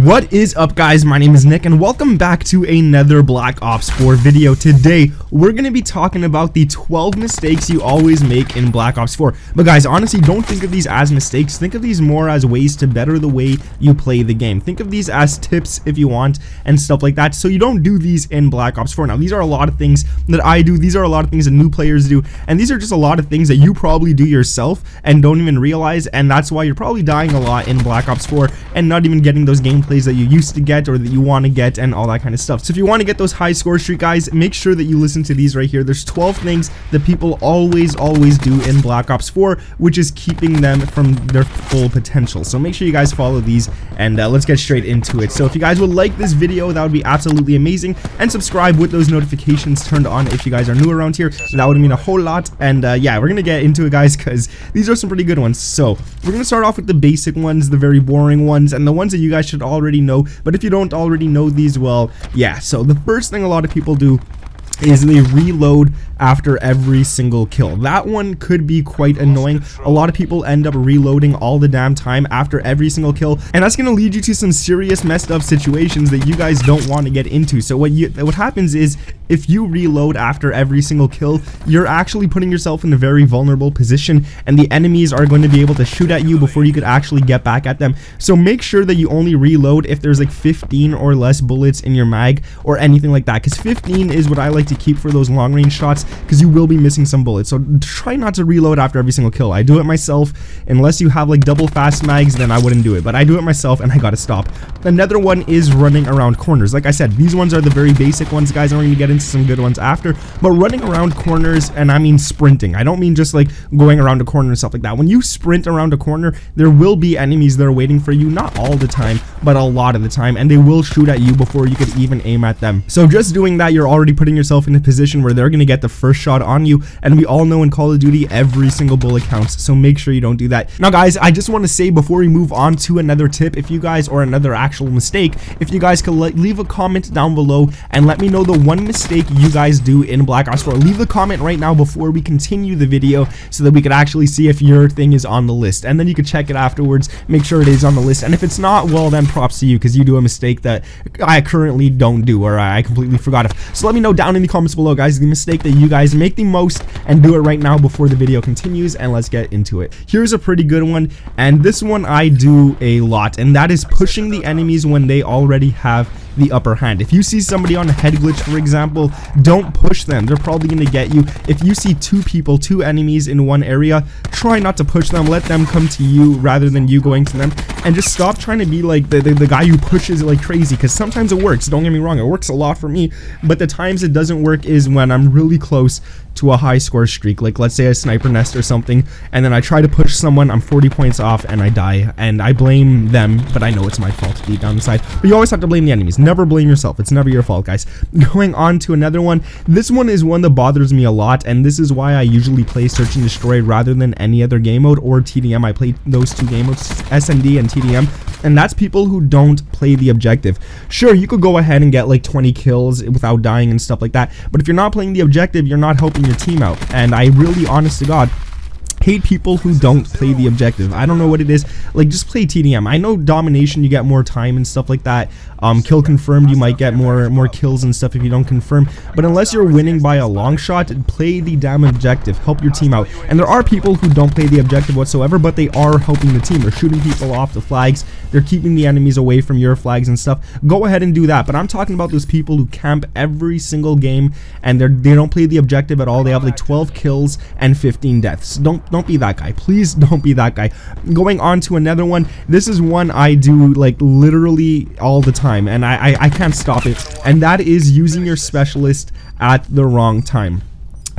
What is up, guys? My name is Nick and welcome back to another Black Ops 4 video. Today we're going to be talking about the 12 mistakes you always make in Black Ops 4. But guys, honestly, don't think of these as mistakes. Think of these more as ways to better the way you play the game. Think of these as tips if you want and stuff like that, so you don't do these in Black Ops 4. Now, these are a lot of things that I do. These are a lot of things that new players do, and these are just a lot of things that you probably do yourself and don't even realize, and that's why you're probably dying a lot in Black Ops 4 and not even getting those gameplays that you used to get or that you want to get and all that kind of stuff. So if you want to get those high score streak, guys, make sure that you listen to these right here. There's 12 things that people always do in Black Ops 4, which is keeping them from their full potential. So make sure you guys follow these, and let's get straight into it. So if you guys would like this video, that would be absolutely amazing, and subscribe with those notifications turned on if you guys are new around here. That would mean a whole lot. And yeah, we're gonna get into it, guys, because these are some pretty good ones. So we're gonna start off with the basic ones, the very boring ones, and the ones that you guys should already know. But if you don't already know these, well, yeah. So the first thing a lot of people do is they reload after every single kill. That one could be quite annoying. A lot of people end up reloading all the damn time after every single kill, and that's gonna lead you to some serious messed up situations that you guys don't want to get into. So what happens is, if you reload after every single kill, you're actually putting yourself in a very vulnerable position, and the enemies are going to be able to shoot at you before you could actually get back at them. So make sure that you only reload if there's like 15 or less bullets in your mag or anything like that, because 15 is what I like to keep for those long range shots, because you will be missing some bullets. So try not to reload after every single kill. I do it myself. Unless you have like double fast mags, then I wouldn't do it, but I do it myself and I gotta stop. Another one is running around corners. Like I said, these ones are the very basic ones, guys. I'm going to get into some good ones after, but running around corners, and I mean sprinting. I don't mean just like going around a corner and stuff like that. When you sprint around a corner, there will be enemies that are waiting for you, not all the time, but a lot of the time, and they will shoot at you before you could even aim at them. So just doing that, you're already putting yourself in a position where they're going to get the first shot on you, and we all know in Call of Duty every single bullet counts, so make sure you don't do that. Now, guys, I just want to say before we move on to another tip, if you guys, or another actual mistake, if you guys could leave a comment down below and let me know the one mistake you guys do in Black Ops 4. Leave the comment right now before we continue the video, so that we could actually see if your thing is on the list, and then you could check it afterwards, make sure it is on the list, and if it's not, well, then props to you, because you do a mistake that I currently don't do, or I completely forgot of. So let me know down in the comments below, guys, the mistake that you guys make the most, and do it right now before the video continues, and let's get into it. Here's a pretty good one, and this one I do a lot, and that is pushing the enemies when they already have the upper hand. If you see somebody on a head glitch, for example, don't push them. They're probably going to get you. If you see two enemies in one area, try not to push them. Let them come to you rather than you going to them, and just stop trying to be like the guy who pushes like crazy, because sometimes it works. Don't get me wrong, it works a lot for me, but the times it doesn't work is when I'm really close to a high score streak, like let's say a sniper nest or something, and then I try to push someone, I'm 40 points off, and I die, and I blame them, but I know it's my fault deep down inside. But you always have to blame the enemies. Never blame yourself. It's never your fault, guys. Going on to another one. This one is one that bothers me a lot, and this is why I usually play Search and Destroy rather than any other game mode, or TDM. I play those two game modes, SND and TDM, and that's people who don't play the objective. Sure, you could go ahead and get like 20 kills without dying and stuff like that, but if you're not playing the objective, you're not helping your team out. And I really, honest to God, hate people who don't play the objective. I don't know what it is. Like, just play TDM. I know domination, you get more time and stuff like that. Kill confirmed, you might get more kills and stuff if you don't confirm, but unless you're winning by a long shot, play the damn objective. Help your team out. And there are people who don't play the objective whatsoever, but they are helping the team. They're shooting people off the flags, they're keeping the enemies away from your flags and stuff. Go ahead and do that. But I'm talking about those people who camp every single game, and they don't play the objective at all. They have like 12 kills and 15 deaths. Don't be that guy. Please don't be that guy. Going on to another one. This is one I do like literally all the time, and I can't stop it, and that is using your specialist at the wrong time.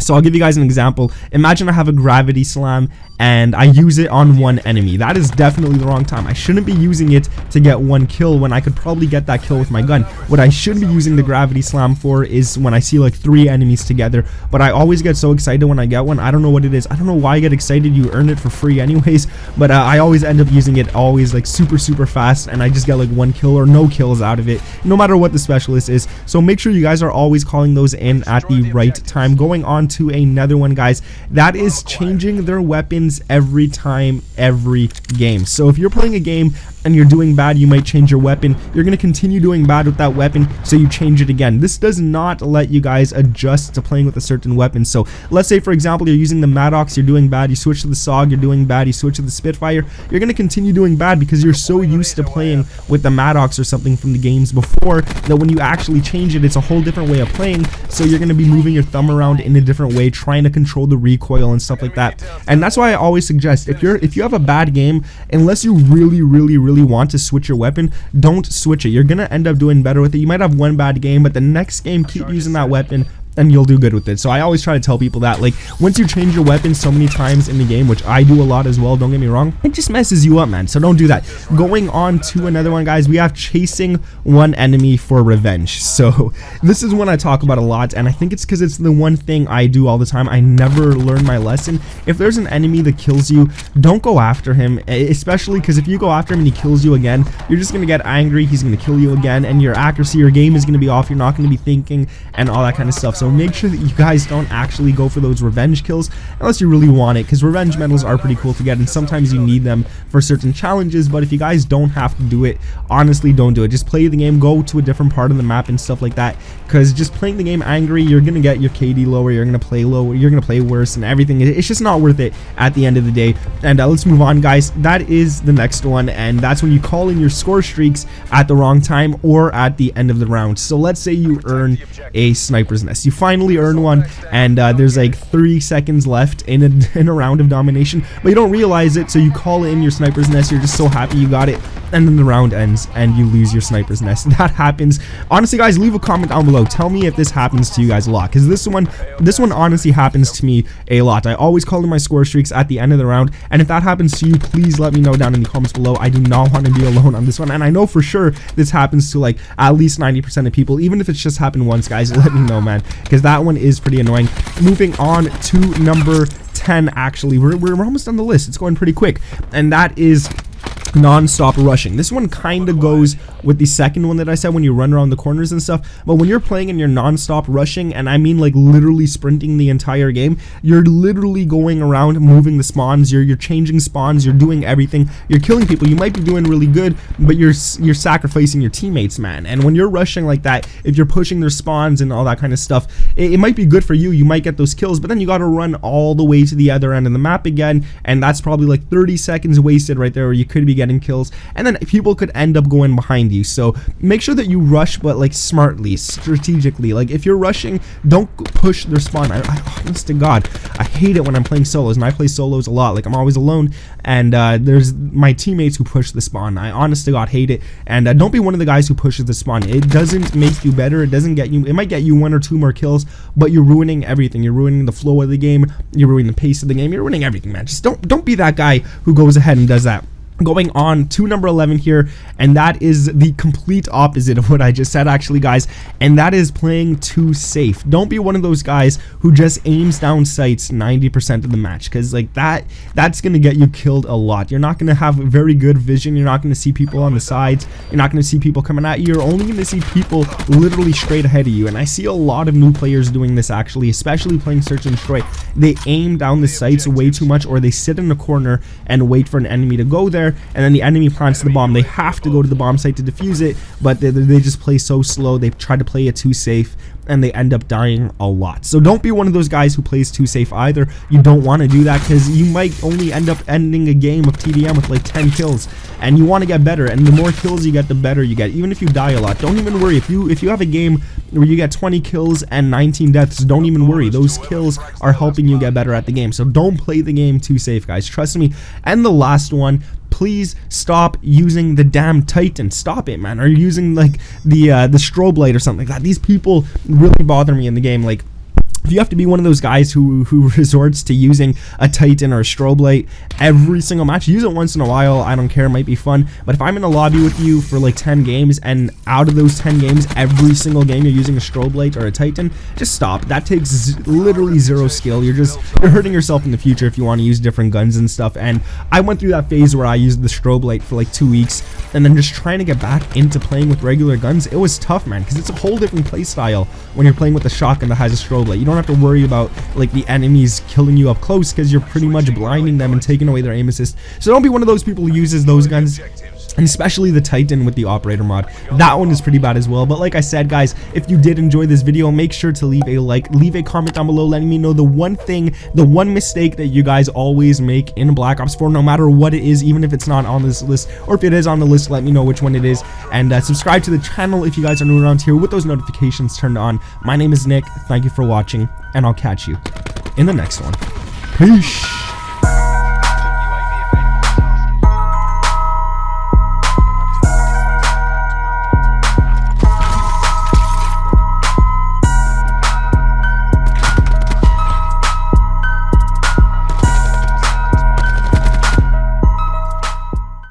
So I'll give you guys an example. Imagine I have a gravity slam and I use it on one enemy. That is definitely the wrong time. I shouldn't be using it to get one kill when I could probably get that kill with my gun. What I should be using the gravity slam for is when I see like 3 enemies together, but I always get so excited when I get one. I don't know what it is. I don't know why I get excited. You earn it for free anyways, but I always end up using it always like super fast, and I just get like 1 kill or no kills out of it, no matter what the specialist is. So make sure you guys are always calling those in at the right time. Going on to another one, guys, that is changing their weapons every time, every game. So if you're playing a game and you're doing bad, you might change your weapon. You're going to continue doing bad with that weapon, so you change it again. This does not let you guys adjust to playing with a certain weapon. So let's say, for example, you're using the Maddox, you're doing bad, you switch to the SOG, you're doing bad, you switch to the Spitfire, you're going to continue doing bad because you're so used to playing with the Maddox or something from the games before that when you actually change it, it's a whole different way of playing. So you're going to be moving your thumb around in a different way, trying to control the recoil and stuff like that. And that's why I always suggest, if you have a bad game, unless you really want to switch your weapon, don't switch it. You're going to end up doing better with it. You might have one bad game, but the next game keep using that weapon and you'll do good with it. So I always try to tell people that, like, once you change your weapon so many times in the game, which I do a lot as well, don't get me wrong, it just messes you up, man. So don't do that. Going on to another one, guys, we have chasing one enemy for revenge. So this is one I talk about a lot, and I think it's because it's the one thing I do all the time. I never learn my lesson. If there's an enemy that kills you, don't go after him, especially because if you go after him and he kills you again, you're just going to get angry, he's going to kill you again, and your accuracy, your game is going to be off, you're not going to be thinking, and all that kind of stuff. So make sure that you guys don't actually go for those revenge kills unless you really want it, because revenge medals are pretty cool to get, and sometimes you need them for certain challenges. But if you guys don't have to do it, honestly, don't do it. Just play the game, go to a different part of the map and stuff like that, because just playing the game angry, you're gonna get your KD lower, you're gonna play lower, you're gonna play worse, and everything. It's just not worth it at the end of the day. And let's move on, guys. That is the next one, and that's when you call in your score streaks at the wrong time or at the end of the round. So let's say you earn a sniper's nest. You finally earn one, and there's like 3 seconds left in a round of domination, but you don't realize it, so you call in your sniper's nest. You're just so happy you got it, and then the round ends and you lose your sniper's nest. That happens. Honestly, guys, leave a comment down below. Tell me if this happens to you guys a lot, because this one honestly happens to me a lot. I always call in my score streaks at the end of the round, and if that happens to you, please let me know down in the comments below. I do not want to be alone on this one, and I know for sure this happens to like at least 90% of people. Even if it's just happened once, guys, let me know, man, because that one is pretty annoying. Moving on to number 10, actually, we're almost on the list. It's going pretty quick, and that is non-stop rushing. This one kind of goes with the second one that I said, when you run around the corners and stuff. But when you're playing and you're non-stop rushing, and I mean like literally sprinting the entire game, you're literally going around moving the spawns, you're changing spawns, you're doing everything, you're killing people. You might be doing really good, but you're sacrificing your teammates, man. And when you're rushing like that, if you're pushing their spawns and all that kind of stuff, it might be good for you, you might get those kills, but then you got to run all the way to the other end of the map again, and that's probably like 30 seconds wasted right there, where you could be getting kills, and then people could end up going behind you. So make sure that you rush, but like smartly, strategically. Like if you're rushing, don't push their spawn. I honest to God, I hate it when I'm playing solos, and I play solos a lot. Like I'm always alone, and there's my teammates who push the spawn. I honest to God hate it, and don't be one of the guys who pushes the spawn. It doesn't make you better. It doesn't get you. It might get you 1 or 2 more kills, but you're ruining everything. You're ruining the flow of the game. You're ruining the pace of the game. You're ruining everything, man. Just don't be that guy who goes ahead and does that. Going on to number 11 here, and that is the complete opposite of what I just said, actually, guys, and that is playing too safe. Don't be one of those guys who just aims down sights 90% of the match, because like that's gonna get you killed a lot. You're not gonna have very good vision. You're not gonna see people on the sides. You're not gonna see people coming at you. You're only gonna see people literally straight ahead of you, and I see a lot of new players doing this, actually, especially playing Search and Destroy. They aim down the sights way too much, or they sit in the corner and wait for an enemy to go there, and then the enemy plants the bomb. They have to go to the bomb site to defuse it, but they just play so slow. They try to play it too safe, and they end up dying a lot. So don't be one of those guys who plays too safe either. You don't want to do that, because you might only end up ending a game of TDM with like 10 kills, and you want to get better, and the more kills you get, the better you get. Even if you die a lot, don't even worry. If you have a game where you get 20 kills and 19 deaths, don't even worry. Those kills are helping you get better at the game. So don't play the game too safe, guys, trust me. And the last one, please stop using the damn Titan. Stop it, man. Or you're using like the strobe light or something like that. These people really bother me in the game. Like, if you have to be one of those guys who resorts to using a Titan or a strobe light every single match, use it once in a while, I don't care, it might be fun. But if I'm in a lobby with you for like 10 games, and out of those 10 games, every single game you're using a strobe light or a Titan, just stop. That takes literally 0 skill. You're hurting yourself in the future if you want to use different guns and stuff. And I went through that phase where I used the strobe light for like 2 weeks, and then just trying to get back into playing with regular guns, it was tough, man, because it's a whole different play style when you're playing with a shotgun that has a strobe light. You don't have to worry about like the enemies killing you up close, because you're pretty much blinding them and taking away their aim assist. So don't be one of those people who uses those guns. And especially the Titan with the operator mod. That one is pretty bad as well. But like I said, guys, if you did enjoy this video, make sure to leave a like, leave a comment down below letting me know the one thing, the one mistake that you guys always make in Black Ops 4, no matter what it is, even if it's not on this list, or if it is on the list, let me know which one it is. And subscribe to the channel if you guys are new around here with those notifications turned on. My name is Nick. Thank you for watching, and I'll catch you in the next one. Peace.